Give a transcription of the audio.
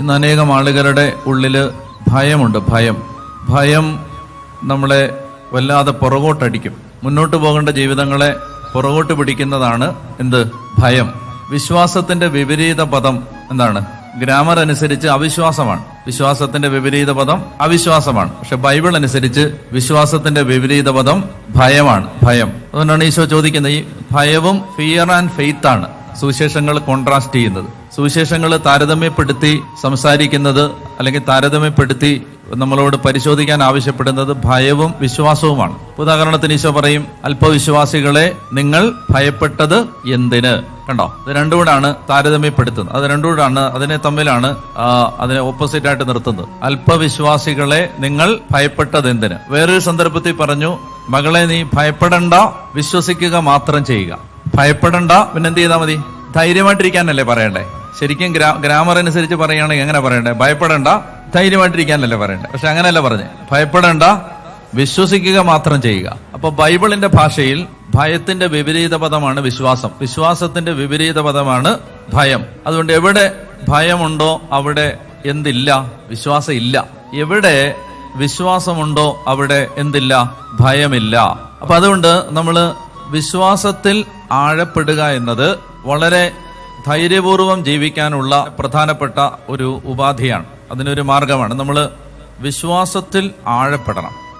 ഇന്ന് അനേകം ആളുകളുടെ ഉള്ളില് ഭയമുണ്ട്. ഭയം നമ്മളെ വല്ലാതെ പുറകോട്ടടിക്കും. മുന്നോട്ട് പോകേണ്ട ജീവിതങ്ങളെ പുറകോട്ട് പിടിക്കുന്നതാണ് എന്ത്? ഭയം. വിശ്വാസത്തിന്റെ വിപരീത പദം എന്താണ്? ഗ്രാമർ അനുസരിച്ച് അവിശ്വാസമാണ്. വിശ്വാസത്തിന്റെ വിപരീത പദം അവിശ്വാസമാണ്. പക്ഷെ ബൈബിൾ അനുസരിച്ച് വിശ്വാസത്തിന്റെ വിപരീത പദം ഭയമാണ്. ഭയം. അതുകൊണ്ടാണ് ഈശോ ചോദിക്കുന്നത്, ഈ ഭയവും ഫിയർ ആൻഡ് ഫെയ്ത്ത് ആണ് സുവിശേഷങ്ങൾ കോൺട്രാസ്റ്റ് ചെയ്യുന്നത്. സുവിശേഷങ്ങൾ താരതമ്യപ്പെടുത്തി സംസാരിക്കുന്നത് അല്ലെങ്കിൽ താരതമ്യപ്പെടുത്തി നമ്മളോട് പരിശോധിക്കാൻ ആവശ്യപ്പെടുന്നത് ഭയവും വിശ്വാസവുമാണ്. ഉദാഹരണത്തിന് ഈശോ പറയും, അല്പവിശ്വാസികളെ നിങ്ങൾ ഭയപ്പെട്ടത് എന്തിന്? കണ്ടോ, ഇത് രണ്ടുകൂടാണ് താരതമ്യപ്പെടുത്തുന്നത്. അത് രണ്ടുകൂടാണ്, അതിനെ ഓപ്പോസിറ്റ് ആയിട്ട് നിർത്തുന്നത്. അല്പവിശ്വാസികളെ നിങ്ങൾ ഭയപ്പെട്ടത് എന്തിന്? വേറൊരു സന്ദർഭത്തിൽ പറഞ്ഞു, മകളെ നീ ഭയപ്പെടണ്ട, വിശ്വസിക്കുക മാത്രം ചെയ്യുക. ഭയപ്പെടണ്ട, പിന്നെന്ത് ചെയ്താൽ മതി? ധൈര്യമായിട്ടിരിക്കാനല്ലേ പറയണ്ടേ? ശരിക്കും ഗ്രാമർ അനുസരിച്ച് പറയുകയാണെങ്കിൽ എങ്ങനെ പറയണ്ടേ? ഭയപ്പെടണ്ട, ധൈര്യമായിട്ടിരിക്കാനല്ലേ പറയണ്ടേ? പക്ഷെ അങ്ങനെയല്ല പറഞ്ഞേ. ഭയപ്പെടണ്ട, വിശ്വസിക്കുക മാത്രം ചെയ്യുക. അപ്പൊ ബൈബിളിന്റെ ഭാഷയിൽ ഭയത്തിന്റെ വിപരീത പദമാണ് വിശ്വാസം, വിശ്വാസത്തിന്റെ വിപരീത പദമാണ് ഭയം. അതുകൊണ്ട് എവിടെ ഭയമുണ്ടോ അവിടെ എന്തില്ല? വിശ്വാസം ഇല്ല. എവിടെ വിശ്വാസമുണ്ടോ അവിടെ എന്തില്ല? ഭയമില്ല. അപ്പൊ അതുകൊണ്ട് നമ്മള് വിശ്വാസത്തിൽ ആഴപ്പെടുക എന്നത് വളരെ ധൈര്യപൂർവം ജീവിക്കാനുള്ള പ്രധാനപ്പെട്ട ഒരു ഉപാധിയാണ്. അതിനൊരു മാർഗമാണ്. നമ്മൾ വിശ്വാസത്തിൽ ആഴപ്പെടണം.